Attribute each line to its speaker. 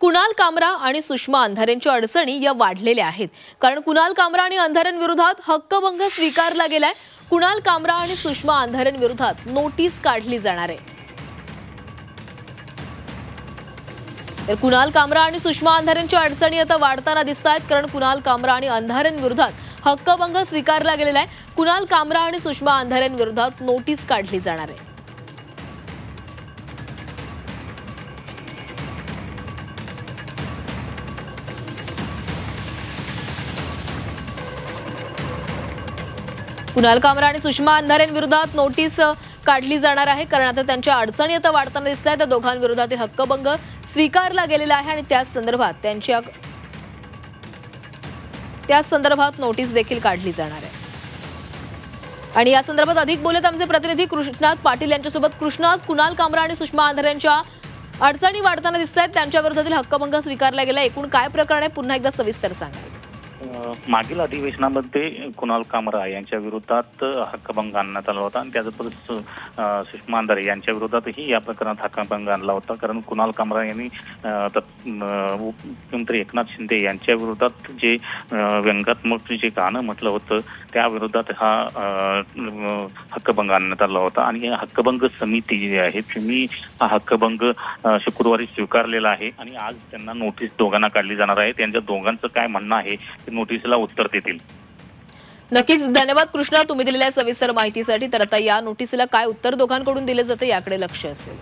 Speaker 1: कुणाल कामरा आणि सुषमा अंधारेंच्या अडचणी या वाढलेल्या आहेत। कारण कुणाल कामरा आणि अंधारेंविरोधात हक्कभंग स्वीकारला गेलाय। कुणाल कामरा आणि सुषमा अंधारेंविरोधात नोटीस काढली जाणार आहे। तर कुणाल कामरा आणि सुषमा अंधारेंच्या अडचणी आता वाढताना दिसतात, कारण कुणाल कामरा आणि अंधारेंविरोधात हक्कभंग स्वीकारला गेलेला आहे। कुणाल कामरा आणि सुषमा अंधारेंविरोधात नोटीस काढली जाणार आहे। कुणाल कामरा आणि सुषमा अंधारेंविरोधात नोटीस काढली जाणार आहे, कारण आता त्यांच्या अडचणी आता वाढताना दिसतात। त्या दोघांविरोधात हक्कभंग स्वीकारला गेलेला आहे आणि त्याच संदर्भात नोटीस देखील काढली जाणार आहे। आणि या संदर्भात अधिक बोलत आमचे प्रतिनिधी कृष्णात पाटील यांच्यासोबत। कृष्णात, कुणाल कामरा आणि सुषमा अंधारेंच्या अडचणी वाढताना दिसतात, त्यांच्या विरोधातील हक्कभंग स्वीकारला गेला। एकूण काय प्रकरण आहे, पुन्हा एकदा सविस्तर सांगा।
Speaker 2: मागील अधिवेशनामध्ये कुणाल कामरा यांच्या विरोधात हक्कभंग आणण्यात आला होता आणि त्याचबरोबर सुषमा अंधारे यांच्या विरोधातही या प्रकरणात हक्कभंग आणला होता। कारण कुणाल कामरा यांनी मुख्यमंत्री एकनाथ शिंदे यांच्या विरोधात जे व्यंगात्मक जे गाणं म्हटलं होतं त्या विरोधात हा हक्कभंग आणण्यात आला होता। आणि हक्कभंग समिती जी आहे त्यांनी हा हक्कभंग शुक्रवारी स्वीकारलेला आहे आणि आज त्यांना नोटीस दोघांना काढली जाणार आहे। त्यांच्या दोघांचं काय म्हणणं आहे नोटीसला उत्तर देतील।
Speaker 1: नक्कीच धन्यवाद कृष्णा, तुम्ही दिलेल्या सविस्तर माहितीसाठी। तर आता या नोटीसला काय उत्तर दोघांकडून दिले जाते याकडे लक्ष असेल।